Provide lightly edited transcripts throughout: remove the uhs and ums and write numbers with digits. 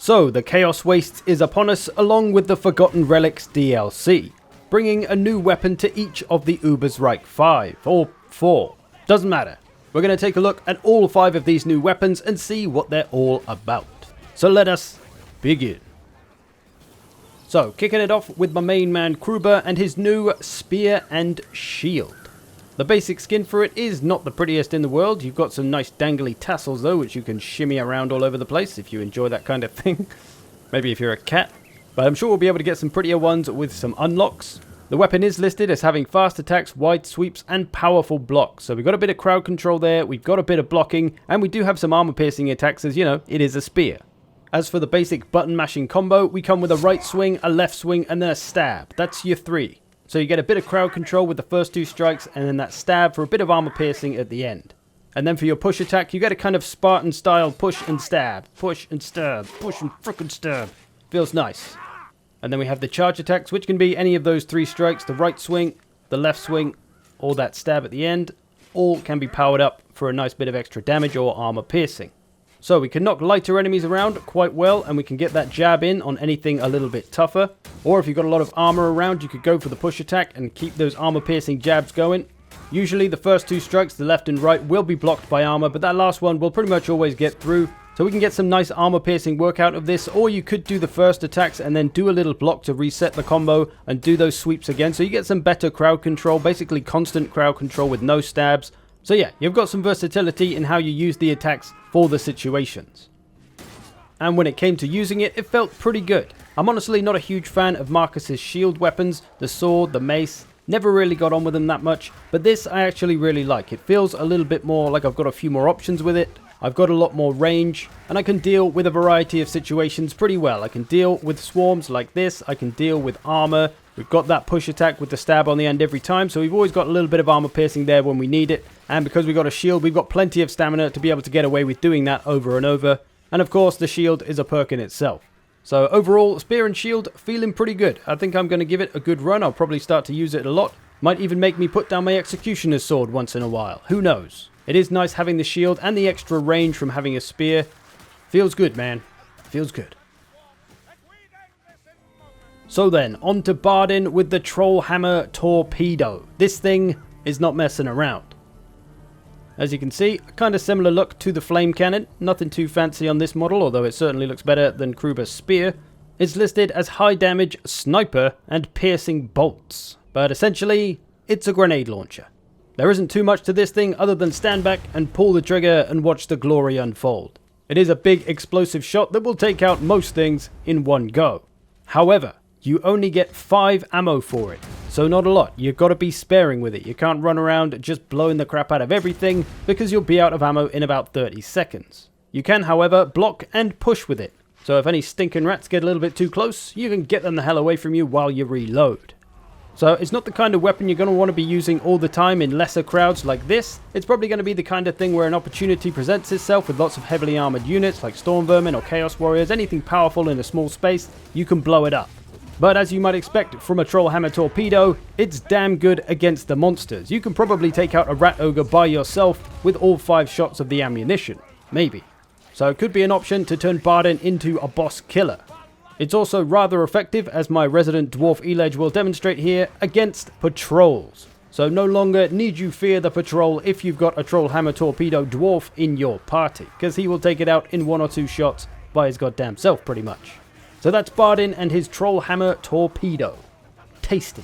So, the Chaos Waste is upon us along with the Forgotten Relics DLC, bringing a new weapon to each of the Ubersreich 5, or 4, doesn't matter. We're going to take a look at all 5 of these new weapons and see what they're all about. So let us begin. So, kicking it off with my main man Kruber and his new Spear and Shield. The basic skin for it is not the prettiest in the world. You've got some nice dangly tassels though, which you can shimmy around all over the place if you enjoy that kind of thing. Maybe if you're a cat. But I'm sure we'll be able to get some prettier ones with some unlocks. The weapon is listed as having fast attacks, wide sweeps, and powerful blocks. So we've got a bit of crowd control there, we've got a bit of blocking, and we do have some armor piercing attacks as, you know, it is a spear. As for the basic button mashing combo, we come with a right swing, a left swing, and then a stab. That's your 3. So you get a bit of crowd control with the first 2 strikes, and then that stab for a bit of armor piercing at the end. And then for your push attack, you get a kind of Spartan style push and stab. Push and stab. Push and frickin' stab. Feels nice. And then we have the charge attacks, which can be any of those 3 strikes. The right swing, the left swing, or that stab at the end. All can be powered up for a nice bit of extra damage or armor piercing. So we can knock lighter enemies around quite well, and we can get that jab in on anything a little bit tougher. Or if you've got a lot of armor around, you could go for the push attack and keep those armor piercing jabs going. Usually the first 2 strikes, the left and right, will be blocked by armor, but that last one will pretty much always get through. So we can get some nice armor piercing work out of this, or you could do the first attacks and then do a little block to reset the combo and do those sweeps again. So you get some better crowd control, basically constant crowd control with no stabs. So yeah, you've got some versatility in how you use the attacks for the situations. And when it came to using it, it felt pretty good. I'm honestly not a huge fan of Marcus's shield weapons, the sword, the mace. Never really got on with them that much, but this I actually really like. It feels a little bit more like I've got a few more options with it. I've got a lot more range, and I can deal with a variety of situations pretty well. I can deal with swarms like this, I can deal with armor. We've got that push attack with the stab on the end every time, so we've always got a little bit of armor piercing there when we need it. And because we've got a shield, we've got plenty of stamina to be able to get away with doing that over and over. And of course, the shield is a perk in itself. So overall, Spear and Shield feeling pretty good. I think I'm going to give it a good run. I'll probably start to use it a lot. Might even make me put down my Executioner's Sword once in a while. Who knows? It is nice having the shield and the extra range from having a spear. Feels good, man. Feels good. So then, on to Bardin with the Trollhammer Torpedo. This thing is not messing around. As you can see, a kind of similar look to the Flame Cannon. Nothing too fancy on this model, although it certainly looks better than Kruber's Spear. It's listed as high damage, sniper, and piercing bolts. But essentially, it's a grenade launcher. There isn't too much to this thing other than stand back and pull the trigger and watch the glory unfold. It is a big explosive shot that will take out most things in one go. However, you only get 5 ammo for it, so not a lot. You've got to be sparing with it. You can't run around just blowing the crap out of everything because you'll be out of ammo in about 30 seconds. You can, however, block and push with it. So if any stinking rats get a little bit too close, you can get them the hell away from you while you reload. So it's not the kind of weapon you're going to want to be using all the time in lesser crowds like this. It's probably going to be the kind of thing where an opportunity presents itself with lots of heavily armored units like Storm Vermin or Chaos Warriors, anything powerful in a small space, you can blow it up. But as you might expect from a Trollhammer Torpedo, it's damn good against the monsters. You can probably take out a Rat Ogre by yourself with all 5 shots of the ammunition. Maybe. So it could be an option to turn Bardin into a boss killer. It's also rather effective, as my resident Dwarf Eledge will demonstrate here, against patrols. So no longer need you fear the patrol if you've got a Trollhammer Torpedo Dwarf in your party, because he will take it out in 1 or 2 shots by his goddamn self pretty much. So that's Bardin and his Trollhammer Torpedo. Tasty.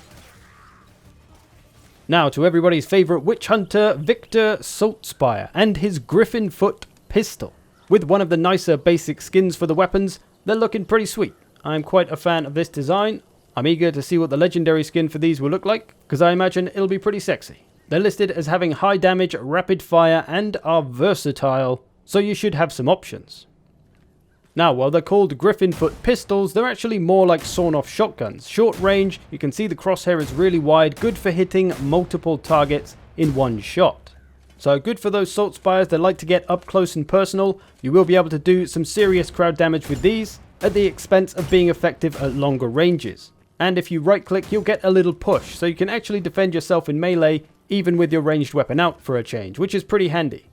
Now to everybody's favourite witch hunter, Victor Saltspire, and his Griffin Foot Pistol. With one of the nicer basic skins for the weapons, they're looking pretty sweet. I'm quite a fan of this design. I'm eager to see what the legendary skin for these will look like, because I imagine it'll be pretty sexy. They're listed as having high damage, rapid fire, and are versatile, so you should have some options. Now, while they're called Griffin Foot Pistols, they're actually more like sawn-off shotguns. Short range, you can see the crosshair is really wide, good for hitting multiple targets in one shot. So good for those Saltspires that like to get up close and personal. You will be able to do some serious crowd damage with these, at the expense of being effective at longer ranges. And if you right click, you'll get a little push, so you can actually defend yourself in melee, even with your ranged weapon out for a change, which is pretty handy.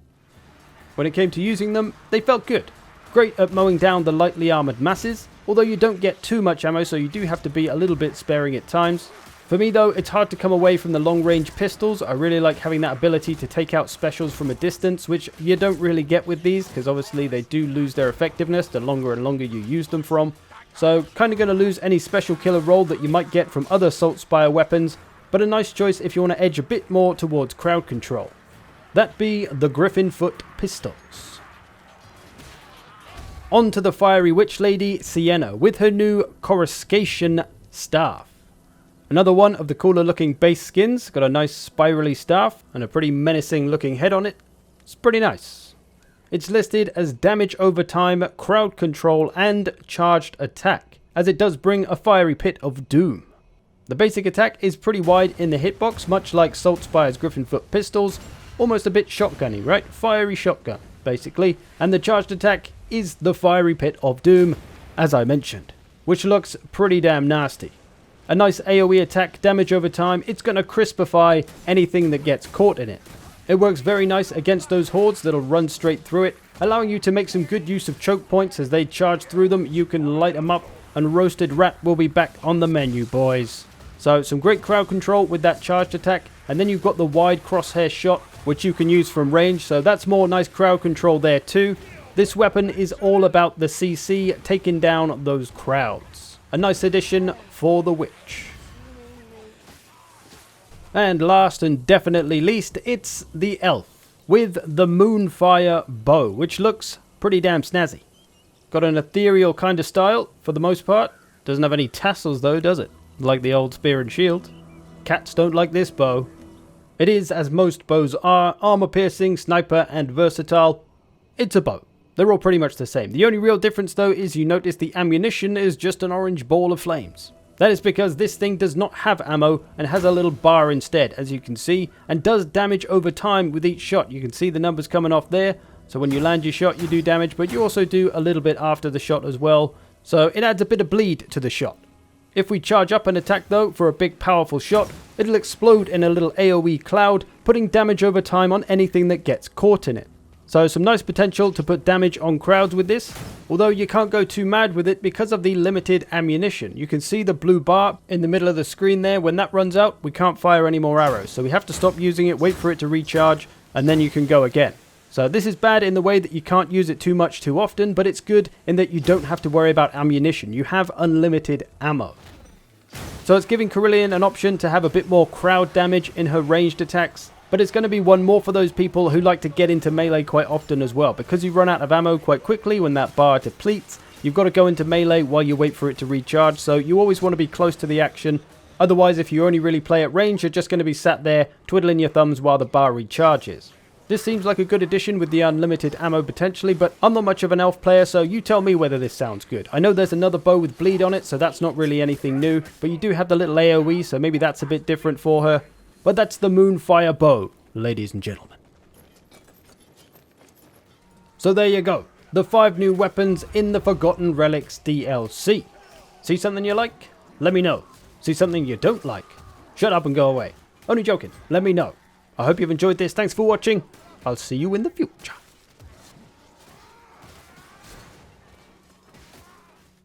When it came to using them, they felt good. Great at mowing down the lightly armoured masses, although you don't get too much ammo, so you do have to be a little bit sparing at times. For me though, it's hard to come away from the long range pistols. I really like having that ability to take out specials from a distance, which you don't really get with these, because obviously they do lose their effectiveness the longer and longer you use them from. So kind of going to lose any special killer roll that you might get from other Salt Spire weapons, but a nice choice if you want to edge a bit more towards crowd control. That be the Griffin Foot Pistols. On to the fiery witch lady, Sienna, with her new Coruscation staff. Another one of the cooler looking base skins, got a nice spirally staff and a pretty menacing looking head on it. It's pretty nice. It's listed as damage over time, crowd control and charged attack, as it does bring a fiery pit of doom. The basic attack is pretty wide in the hitbox, much like Salt Spire's Griffin Foot Pistols, almost a bit shotgunny, right? Fiery shotgun, basically. And the charged attack is the fiery pit of doom, as I mentioned, which looks pretty damn nasty. A nice AoE attack, damage over time, it's going to crispify anything that gets caught in it. It works very nice against those hordes that'll run straight through it, allowing you to make some good use of choke points as they charge through them. You can light them up and roasted rat will be back on the menu, boys. So some great crowd control with that charged attack, and then you've got the wide crosshair shot, which you can use from range, so that's more nice crowd control there too. This weapon is all about the CC, taking down those crowds. A nice addition for the witch. And last and definitely least, it's the elf with the Moonfire Bow, which looks pretty damn snazzy. Got an ethereal kind of style for the most part. Doesn't have any tassels though, does it? Like the old spear and shield. Cats don't like this bow. It is, as most bows are, armor piercing, sniper and versatile. It's a bow. They're all pretty much the same. The only real difference though is you notice the ammunition is just an orange ball of flames. That is because this thing does not have ammo and has a little bar instead, as you can see, and does damage over time with each shot. You can see the numbers coming off there, so when you land your shot you do damage, but you also do a little bit after the shot as well, so it adds a bit of bleed to the shot. If we charge up an attack though for a big powerful shot, it'll explode in a little AoE cloud, putting damage over time on anything that gets caught in it. So some nice potential to put damage on crowds with this, although you can't go too mad with it because of the limited ammunition. You can see the blue bar in the middle of the screen there. When that runs out, we can't fire any more arrows, so we have to stop using it, wait for it to recharge, and then you can go again. So this is bad in the way that you can't use it too much too often, but it's good in that you don't have to worry about ammunition. You have unlimited ammo. So it's giving Corellian an option to have a bit more crowd damage in her ranged attacks, but it's going to be one more for those people who like to get into melee quite often as well. Because you run out of ammo quite quickly when that bar depletes, you've got to go into melee while you wait for it to recharge, so you always want to be close to the action. Otherwise, if you only really play at range, you're just going to be sat there twiddling your thumbs while the bar recharges. This seems like a good addition with the unlimited ammo potentially, but I'm not much of an elf player, so you tell me whether this sounds good. I know there's another bow with bleed on it, so that's not really anything new, but you do have the little AoE, so maybe that's a bit different for her. But that's the Moonfire Bow, ladies and gentlemen. So there you go, the 5 new weapons in the Forgotten Relics DLC. See something you like? Let me know. See something you don't like? Shut up and go away. Only joking, let me know. I hope you've enjoyed this. Thanks for watching. I'll see you in the future.